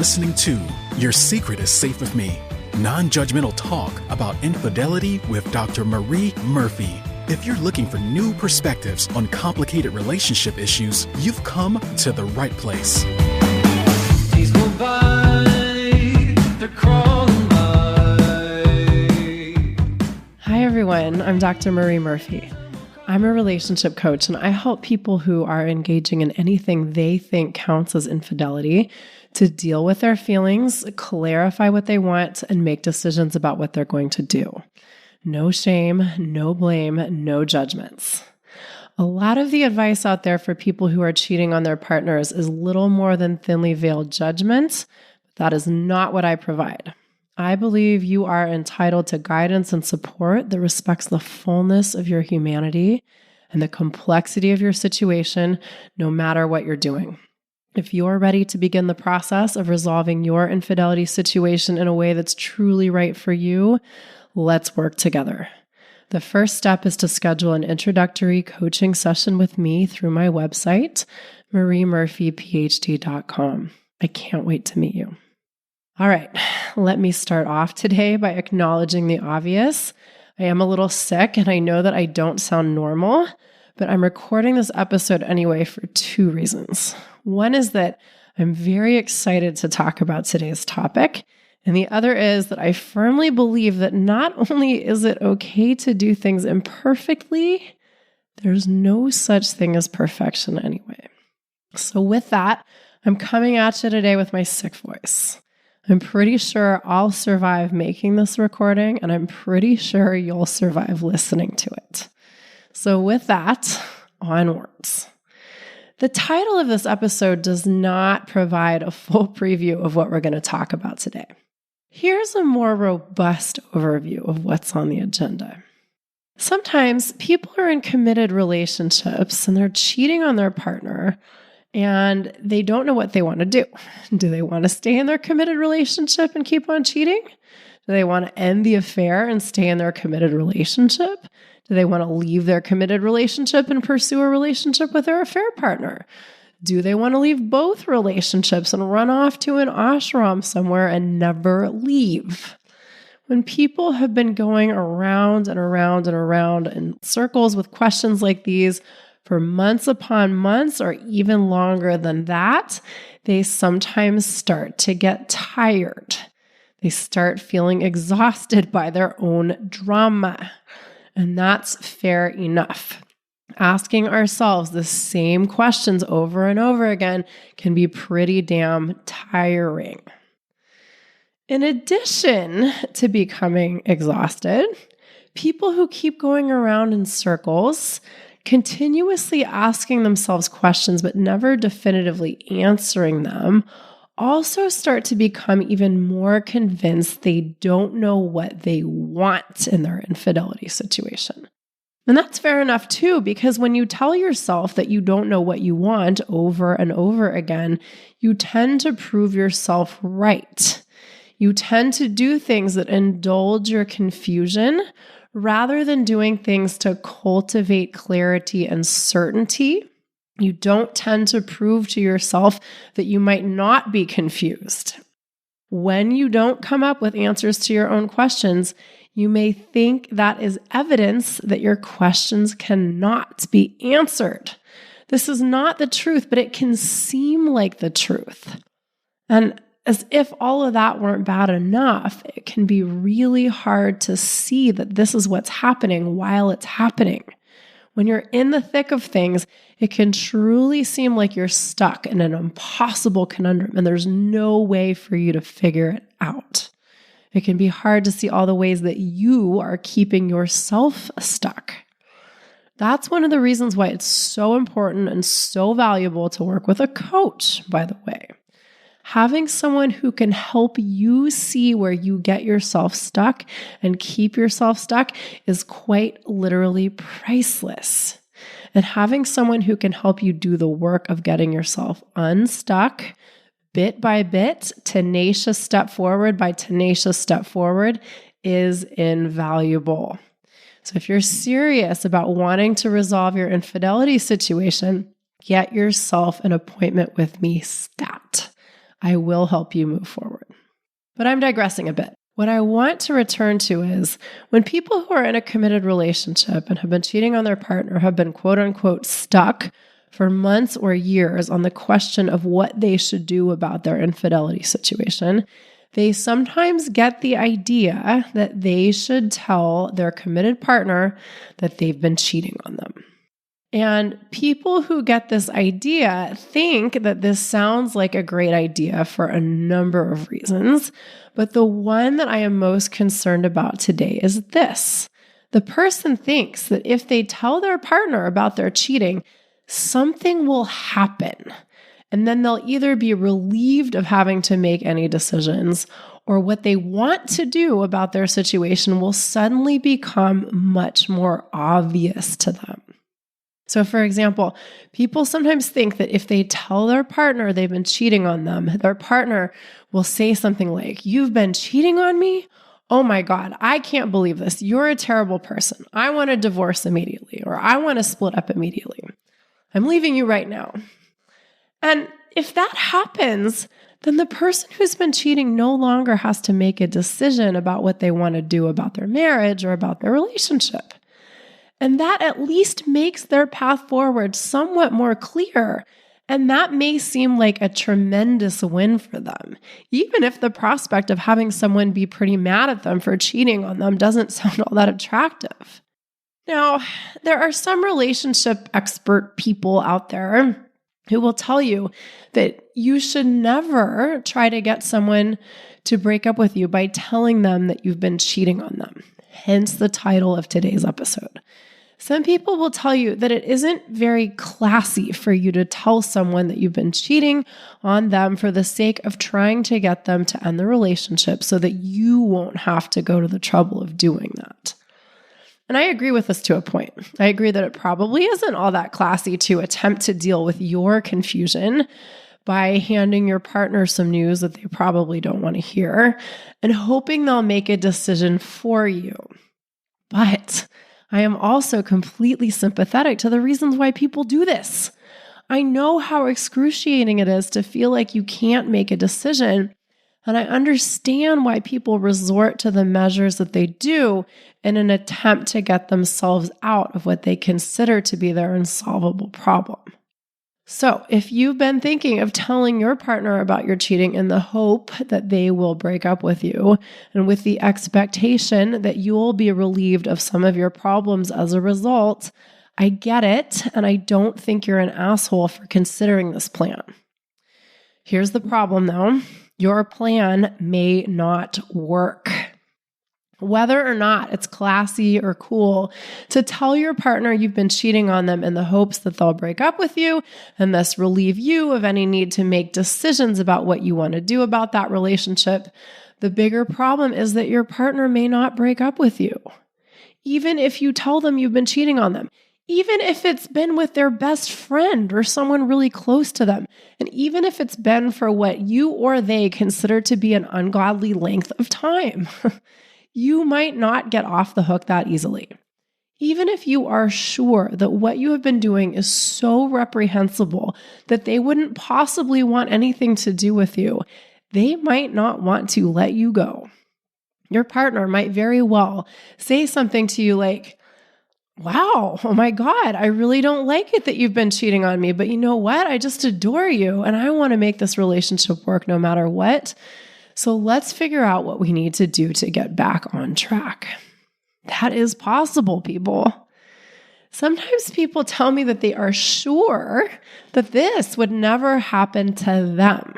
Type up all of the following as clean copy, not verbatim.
listening to Your Secret is Safe with Me, non-judgmental talk about infidelity with Dr. Marie Murphy. If you're looking for new perspectives on complicated relationship issues, you've come to the right place. Days go by, they're crawling by. Hi everyone, I'm Dr. Marie Murphy. I'm a relationship coach and I help people who are engaging in anything they think counts as infidelity to deal with their feelings, clarify what they want, and make decisions about what they're going to do. No shame, no blame, no judgments. A lot of the advice out there for people who are cheating on their partners is little more than thinly veiled judgment. That is not what I provide. I believe you are entitled to guidance and support that respects the fullness of your humanity and the complexity of your situation, no matter what you're doing. If you're ready to begin the process of resolving your infidelity situation in a way that's truly right for you, let's work together. The first step is to schedule an introductory coaching session with me through my website, mariemurphyphd.com. I can't wait to meet you. All right, let me start off today by acknowledging the obvious. I am a little sick and I know that I don't sound normal, but I'm recording this episode anyway for two reasons. One is that I'm very excited to talk about today's topic, and the other is that I firmly believe that not only is it okay to do things imperfectly, there's no such thing as perfection anyway. So with that, I'm coming at you today with my sick voice. I'm pretty sure I'll survive making this recording, and I'm pretty sure you'll survive listening to it. So with that, onwards. The title of this episode does not provide a full preview of what we're going to talk about today. Here's a more robust overview of what's on the agenda. Sometimes people are in committed relationships and they're cheating on their partner, and they don't know what they want to do. Do they want to stay in their committed relationship and keep on cheating? Do they want to end the affair and stay in their committed relationship? Do they want to leave their committed relationship and pursue a relationship with their affair partner? Do they want to leave both relationships and run off to an ashram somewhere and never leave? When people have been going around and around and around in circles with questions like these for months upon months, or even longer than that, they sometimes start to get tired. They start feeling exhausted by their own drama. And that's fair enough. Asking ourselves the same questions over and over again can be pretty damn tiring. In addition to becoming exhausted, people who keep going around in circles, continuously asking themselves questions but never definitively answering them, also start to become even more convinced they don't know what they want in their infidelity situation. And that's fair enough too, because when you tell yourself that you don't know what you want over and over again, you tend to prove yourself right. You tend to do things that indulge your confusion rather than doing things to cultivate clarity and certainty. You don't tend to prove to yourself that you might not be confused. When you don't come up with answers to your own questions, you may think that is evidence that your questions cannot be answered. This is not the truth, but it can seem like the truth. And as if all of that weren't bad enough, it can be really hard to see that this is what's happening while it's happening. When you're in the thick of things, it can truly seem like you're stuck in an impossible conundrum and there's no way for you to figure it out. It can be hard to see all the ways that you are keeping yourself stuck. That's one of the reasons why it's so important and so valuable to work with a coach, by the way. Having someone who can help you see where you get yourself stuck and keep yourself stuck is quite literally priceless. And having someone who can help you do the work of getting yourself unstuck, bit by bit, tenacious step forward by tenacious step forward, is invaluable. So if you're serious about wanting to resolve your infidelity situation, get yourself an appointment with me stat. I will help you move forward. But I'm digressing a bit. What I want to return to is when people who are in a committed relationship and have been cheating on their partner have been quote unquote stuck for months or years on the question of what they should do about their infidelity situation, they sometimes get the idea that they should tell their committed partner that they've been cheating on them. And people who get this idea think that this sounds like a great idea for a number of reasons. But the one that I am most concerned about today is this. The person thinks that if they tell their partner about their cheating, something will happen. And then they'll either be relieved of having to make any decisions, or what they want to do about their situation will suddenly become much more obvious to them. So for example, people sometimes think that if they tell their partner they've been cheating on them, their partner will say something like, "You've been cheating on me? Oh my God, I can't believe this. You're a terrible person. I want a divorce immediately," or "I want to split up immediately. I'm leaving you right now." And if that happens, then the person who's been cheating no longer has to make a decision about what they want to do about their marriage or about their relationship. And that at least makes their path forward somewhat more clear. And that may seem like a tremendous win for them, even if the prospect of having someone be pretty mad at them for cheating on them doesn't sound all that attractive. Now, there are some relationship expert people out there who will tell you that you should never try to get someone to break up with you by telling them that you've been cheating on them. Hence the title of today's episode. Some people will tell you that it isn't very classy for you to tell someone that you've been cheating on them for the sake of trying to get them to end the relationship so that you won't have to go to the trouble of doing that. And I agree with this to a point. I agree that it probably isn't all that classy to attempt to deal with your confusion by handing your partner some news that they probably don't want to hear and hoping they'll make a decision for you. But I am also completely sympathetic to the reasons why people do this. I know how excruciating it is to feel like you can't make a decision, and I understand why people resort to the measures that they do in an attempt to get themselves out of what they consider to be their unsolvable problem. So, if you've been thinking of telling your partner about your cheating in the hope that they will break up with you, and with the expectation that you'll be relieved of some of your problems as a result, I get it, and I don't think you're an asshole for considering this plan. Here's the problem, though. Your plan may not work. Whether or not it's classy or cool to tell your partner you've been cheating on them in the hopes that they'll break up with you and thus relieve you of any need to make decisions about what you want to do about that relationship, the bigger problem is that your partner may not break up with you. Even if you tell them you've been cheating on them, even if it's been with their best friend or someone really close to them, and even if it's been for what you or they consider to be an ungodly length of time. You might not get off the hook that easily. Even if you are sure that what you have been doing is so reprehensible that they wouldn't possibly want anything to do with you, they might not want to let you go. Your partner might very well say something to you like, "Wow, oh my God, I really don't like it that you've been cheating on me, but you know what? I just adore you and I want to make this relationship work no matter what. So let's figure out what we need to do to get back on track." That is possible, people. Sometimes people tell me that they are sure that this would never happen to them.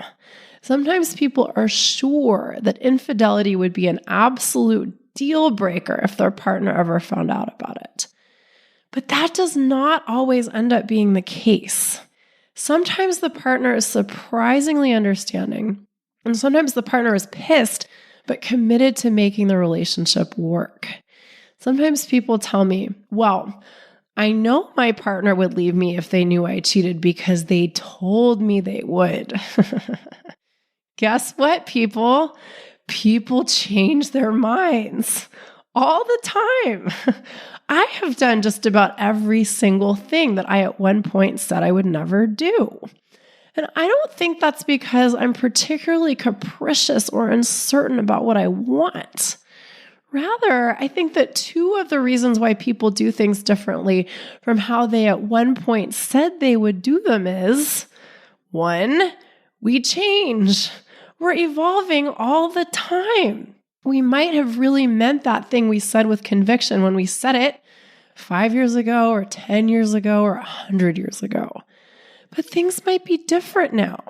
Sometimes people are sure that infidelity would be an absolute deal breaker if their partner ever found out about it. But that does not always end up being the case. Sometimes the partner is surprisingly understanding. And sometimes the partner is pissed, but committed to making the relationship work. Sometimes people tell me, "Well, I know my partner would leave me if they knew I cheated because they told me they would." Guess what, people? People change their minds all the time. I have done just about every single thing that I at one point said I would never do. And I don't think that's because I'm particularly capricious or uncertain about what I want. Rather, I think that two of the reasons why people do things differently from how they at one point said they would do them is, one, we change. We're evolving all the time. We might have really meant that thing we said with conviction when we said it 5 years ago or 10 years ago or 100 years ago. But things might be different now.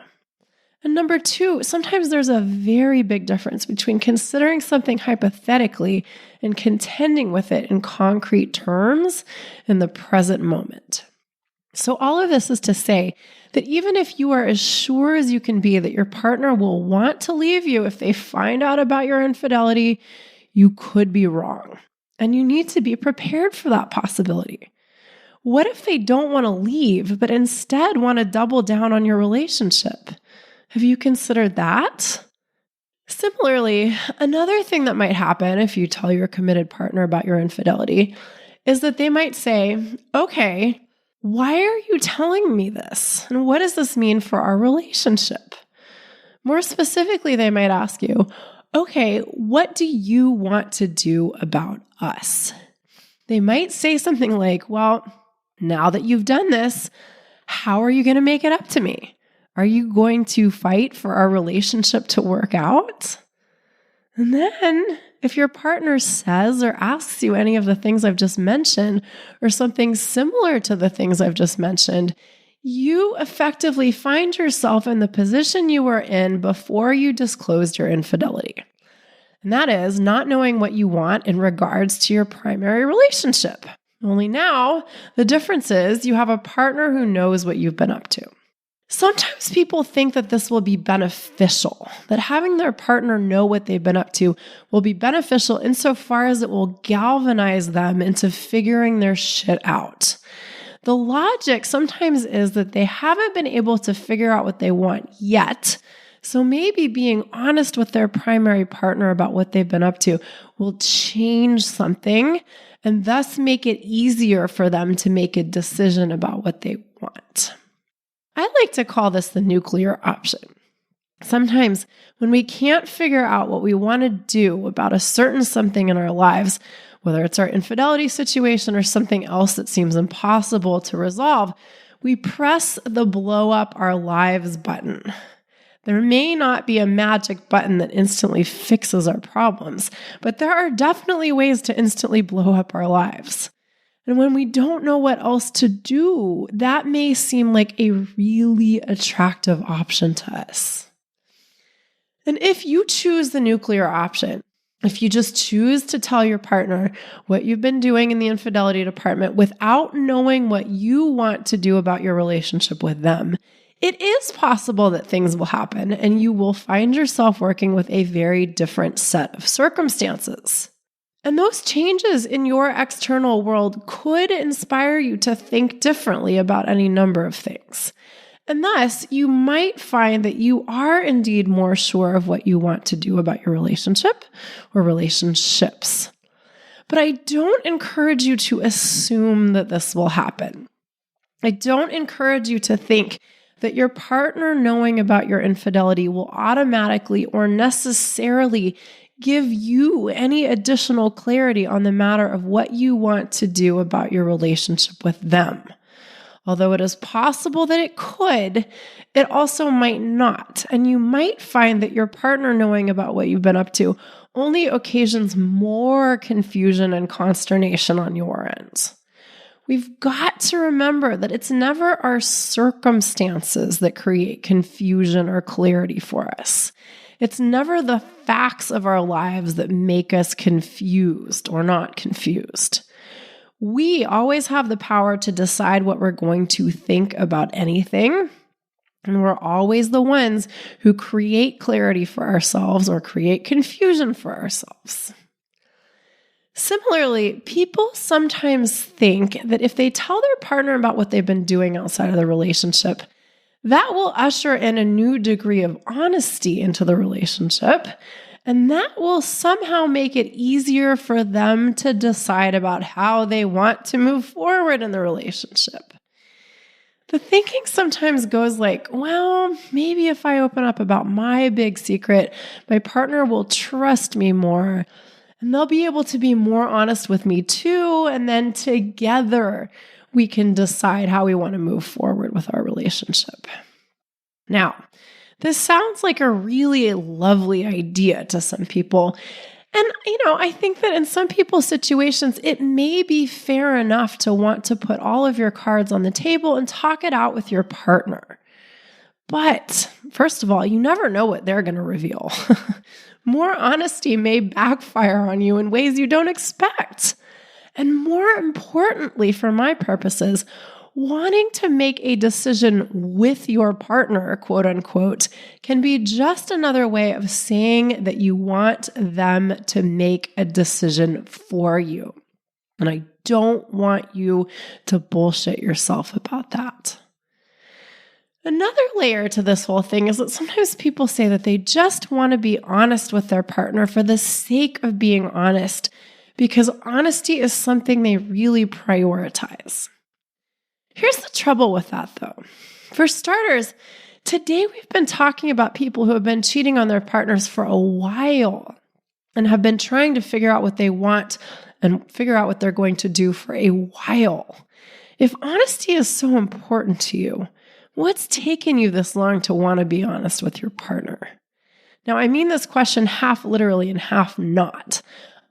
And number two, sometimes there's a very big difference between considering something hypothetically and contending with it in concrete terms in the present moment. So all of this is to say that even if you are as sure as you can be that your partner will want to leave you if they find out about your infidelity, you could be wrong. And you need to be prepared for that possibility. What if they don't want to leave, but instead want to double down on your relationship? Have you considered that? Similarly, another thing that might happen if you tell your committed partner about your infidelity is that they might say, okay, why are you telling me this? And what does this mean for our relationship? More specifically, they might ask you, okay, what do you want to do about us? They might say something like, well, now that you've done this, how are you going to make it up to me? Are you going to fight for our relationship to work out? And then if your partner says or asks you any of the things I've just mentioned, or something similar to the things I've just mentioned, you effectively find yourself in the position you were in before you disclosed your infidelity. And that is not knowing what you want in regards to your primary relationship. Only now, the difference is you have a partner who knows what you've been up to. Sometimes people think that this will be beneficial, that having their partner know what they've been up to will be beneficial insofar as it will galvanize them into figuring their shit out. The logic sometimes is that they haven't been able to figure out what they want yet, so maybe being honest with their primary partner about what they've been up to will change something and thus make it easier for them to make a decision about what they want. I like to call this the nuclear option. Sometimes when we can't figure out what we want to do about a certain something in our lives, whether it's our infidelity situation or something else that seems impossible to resolve, we press the blow up our lives button. There may not be a magic button that instantly fixes our problems, but there are definitely ways to instantly blow up our lives. And when we don't know what else to do, that may seem like a really attractive option to us. And if you choose the nuclear option, if you just choose to tell your partner what you've been doing in the infidelity department without knowing what you want to do about your relationship with them, it is possible that things will happen and you will find yourself working with a very different set of circumstances. And those changes in your external world could inspire you to think differently about any number of things. And thus, you might find that you are indeed more sure of what you want to do about your relationship or relationships. But I don't encourage you to assume that this will happen. I don't encourage you to think that your partner knowing about your infidelity will automatically or necessarily give you any additional clarity on the matter of what you want to do about your relationship with them. Although it is possible that it could, it also might not. And you might find that your partner knowing about what you've been up to only occasions more confusion and consternation on your end. We've got to remember that it's never our circumstances that create confusion or clarity for us. It's never the facts of our lives that make us confused or not confused. We always have the power to decide what we're going to think about anything, and we're always the ones who create clarity for ourselves or create confusion for ourselves. Similarly, people sometimes think that if they tell their partner about what they've been doing outside of the relationship, that will usher in a new degree of honesty into the relationship, and that will somehow make it easier for them to decide about how they want to move forward in the relationship. The thinking sometimes goes like, well, maybe if I open up about my big secret, my partner will trust me more and they'll be able to be more honest with me too. And then together we can decide how we want to move forward with our relationship. Now, this sounds like a really lovely idea to some people. And, I think that in some people's situations, it may be fair enough to want to put all of your cards on the table and talk it out with your partner. But first of all, you never know what they're going to reveal. More honesty may backfire on you in ways you don't expect. And more importantly, for my purposes, wanting to make a decision with your partner, quote unquote, can be just another way of saying that you want them to make a decision for you. And I don't want you to bullshit yourself about that. Another layer to this whole thing is that sometimes people say that they just want to be honest with their partner for the sake of being honest, because honesty is something they really prioritize. Here's the trouble with that, though. For starters, today we've been talking about people who have been cheating on their partners for a while and have been trying to figure out what they want and figure out what they're going to do for a while. If honesty is so important to you, what's taken you this long to want to be honest with your partner? Now, I mean this question half literally and half not.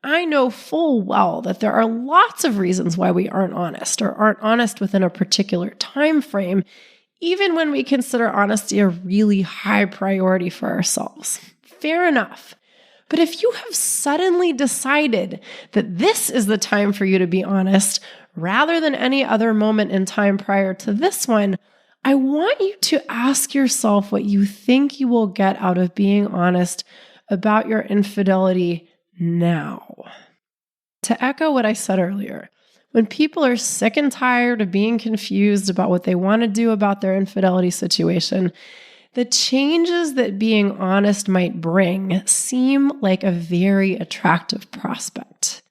I know full well that there are lots of reasons why we aren't honest or aren't honest within a particular time frame, even when we consider honesty a really high priority for ourselves. Fair enough. But if you have suddenly decided that this is the time for you to be honest, rather than any other moment in time prior to this one, I want you to ask yourself what you think you will get out of being honest about your infidelity now. To echo what I said earlier, when people are sick and tired of being confused about what they want to do about their infidelity situation, the changes that being honest might bring seem like a very attractive prospect.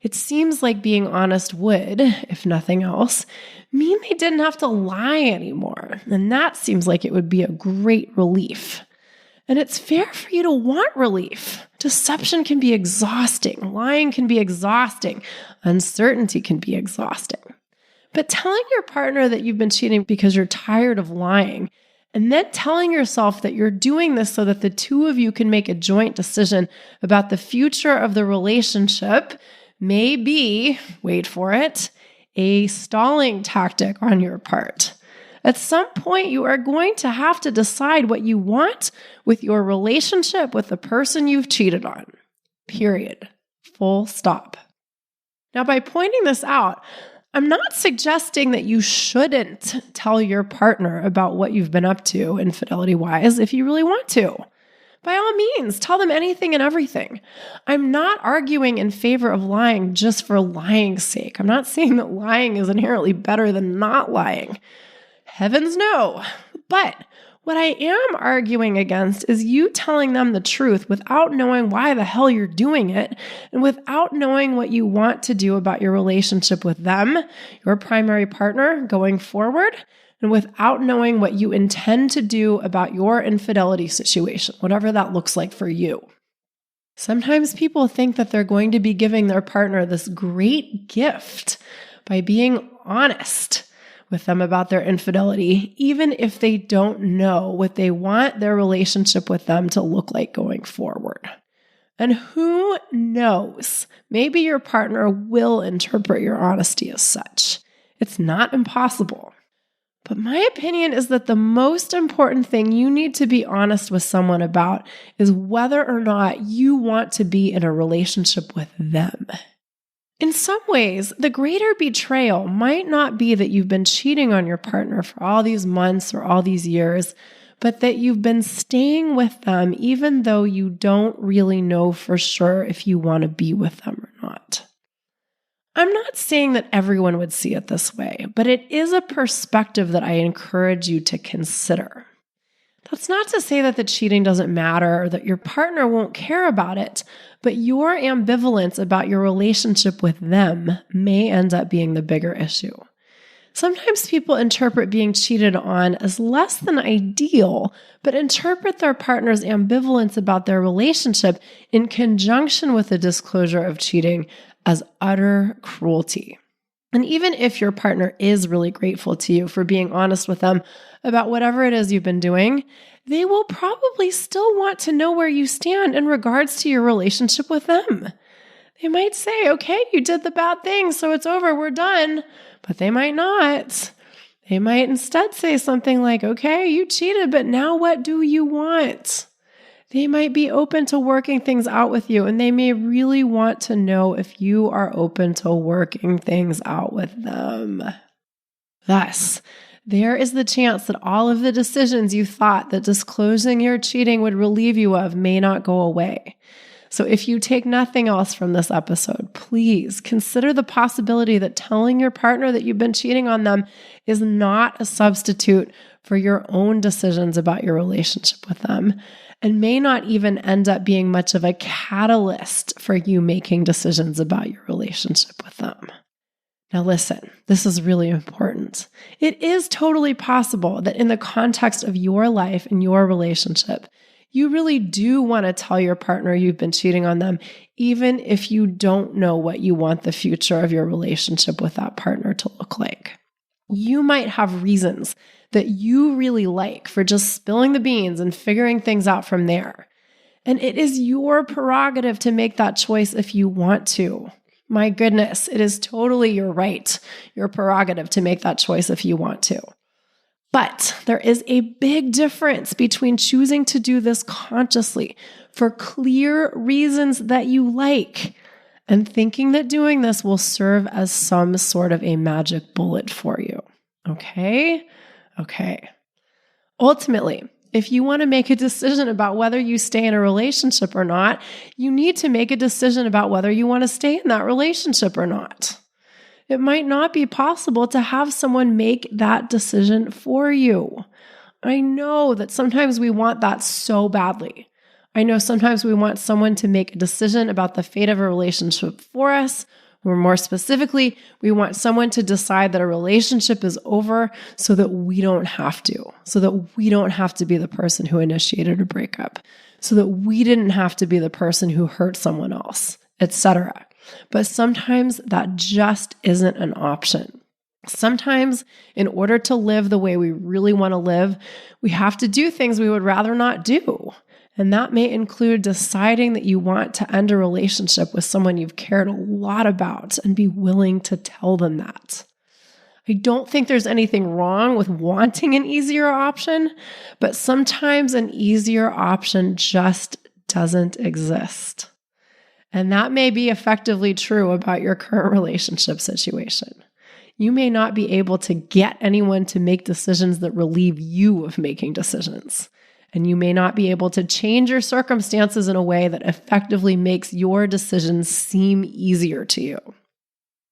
It seems like being honest would, if nothing else, mean they didn't have to lie anymore. And that seems like it would be a great relief. And it's fair for you to want relief. Deception can be exhausting. Lying can be exhausting. Uncertainty can be exhausting. But telling your partner that you've been cheating because you're tired of lying, and then telling yourself that you're doing this so that the two of you can make a joint decision about the future of the relationship may be, wait for it, a stalling tactic on your part. At some point, you are going to have to decide what you want with your relationship with the person you've cheated on. Period. Full stop. Now, by pointing this out, I'm not suggesting that you shouldn't tell your partner about what you've been up to infidelity-wise if you really want to. By all means, tell them anything and everything. I'm not arguing in favor of lying just for lying's sake. I'm not saying that lying is inherently better than not lying. Heavens no. But what I am arguing against is you telling them the truth without knowing why the hell you're doing it and without knowing what you want to do about your relationship with them, your primary partner, going forward, and without knowing what you intend to do about your infidelity situation, whatever that looks like for you. Sometimes people think that they're going to be giving their partner this great gift by being honest with them about their infidelity, even if they don't know what they want their relationship with them to look like going forward. And who knows, maybe your partner will interpret your honesty as such. It's not impossible. But my opinion is that the most important thing you need to be honest with someone about is whether or not you want to be in a relationship with them. In some ways, the greater betrayal might not be that you've been cheating on your partner for all these months or all these years, but that you've been staying with them even though you don't really know for sure if you want to be with them or not. I'm not saying that everyone would see it this way, but it is a perspective that I encourage you to consider. That's not to say that the cheating doesn't matter or that your partner won't care about it, but your ambivalence about your relationship with them may end up being the bigger issue. Sometimes people interpret being cheated on as less than ideal, but interpret their partner's ambivalence about their relationship in conjunction with the disclosure of cheating as utter cruelty. And even if your partner is really grateful to you for being honest with them about whatever it is you've been doing, they will probably still want to know where you stand in regards to your relationship with them. They might say, okay, you did the bad thing, so it's over, we're done. But they might not. They might instead say something like, okay, you cheated, but now what do you want? They might be open to working things out with you, and they may really want to know if you are open to working things out with them. Thus, there is the chance that all of the decisions you thought that disclosing your cheating would relieve you of may not go away. So if you take nothing else from this episode, please consider the possibility that telling your partner that you've been cheating on them is not a substitute for your own decisions about your relationship with them, and may not even end up being much of a catalyst for you making decisions about your relationship with them. Now listen, this is really important. It is totally possible that in the context of your life and your relationship, you really do want to tell your partner you've been cheating on them, even if you don't know what you want the future of your relationship with that partner to look like. You might have reasons that you really like for just spilling the beans and figuring things out from there. And it is your prerogative to make that choice if you want to. My goodness, it is totally your right, your prerogative to make that choice if you want to. But there is a big difference between choosing to do this consciously for clear reasons that you like and thinking that doing this will serve as some sort of a magic bullet for you. Okay? Okay. Ultimately, if you want to make a decision about whether you stay in a relationship or not, you need to make a decision about whether you want to stay in that relationship or not. It might not be possible to have someone make that decision for you. I know that sometimes we want that so badly. I know sometimes we want someone to make a decision about the fate of a relationship for us, or more specifically, we want someone to decide that a relationship is over so that we don't have to, so that we don't have to be the person who initiated a breakup, so that we didn't have to be the person who hurt someone else, etc. But sometimes that just isn't an option. Sometimes, in order to live the way we really want to live, we have to do things we would rather not do. And that may include deciding that you want to end a relationship with someone you've cared a lot about and be willing to tell them that. I don't think there's anything wrong with wanting an easier option, but sometimes an easier option just doesn't exist. And that may be effectively true about your current relationship situation. You may not be able to get anyone to make decisions that relieve you of making decisions. And you may not be able to change your circumstances in a way that effectively makes your decisions seem easier to you.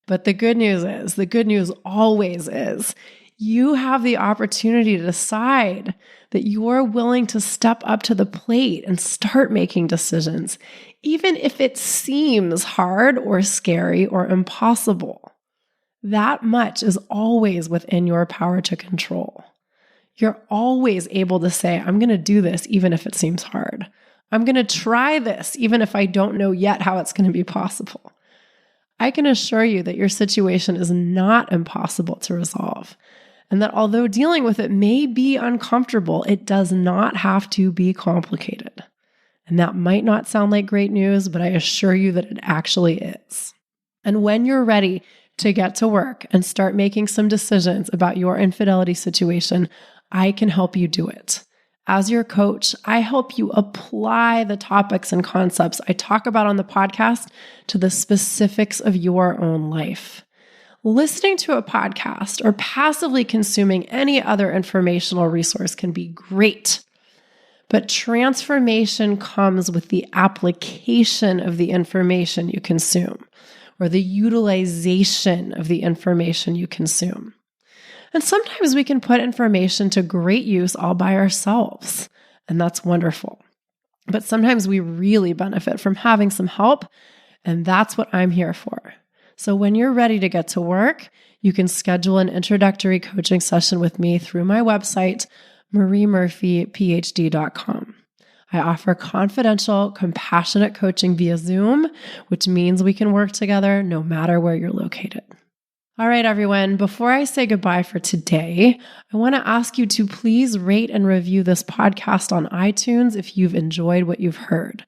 But the good news always is, you have the opportunity to decide that you're willing to step up to the plate and start making decisions, even if it seems hard or scary or impossible. That much is always within your power to control. You're always able to say, I'm going to do this even if it seems hard. I'm going to try this even if I don't know yet how it's going to be possible. I can assure you that your situation is not impossible to resolve, and that although dealing with it may be uncomfortable, it does not have to be complicated. And that might not sound like great news, but I assure you that it actually is. And when you're ready to get to work and start making some decisions about your infidelity situation, I can help you do it. As your coach, I help you apply the topics and concepts I talk about on the podcast to the specifics of your own life. Listening to a podcast or passively consuming any other informational resource can be great, but transformation comes with the application of the information you consume, or the utilization of the information you consume. And sometimes we can put information to great use all by ourselves, and that's wonderful. But sometimes we really benefit from having some help, and that's what I'm here for. So when you're ready to get to work, You can schedule an introductory coaching session with me through my website, mariemurphyphd.com. I offer confidential, compassionate coaching via Zoom, which means we can work together no matter where you're located. All right, everyone, before I say goodbye for today, I want to ask you to please rate and review this podcast on iTunes if you've enjoyed what you've heard.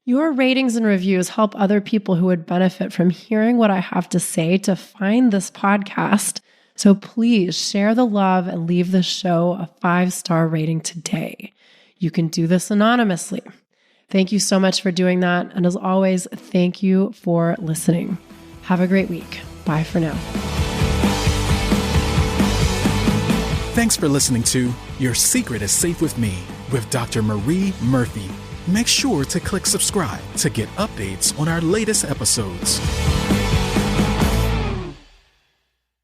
Your ratings and reviews help other people who would benefit from hearing what I have to say to find this podcast. So please share the love and leave this show a 5-star rating today. You can do this anonymously. Thank you so much for doing that. And as always, thank you for listening. Have a great week. Bye for now. Thanks for listening to Your Secret is Safe with Me with Dr. Marie Murphy. Make sure to click subscribe to get updates on our latest episodes.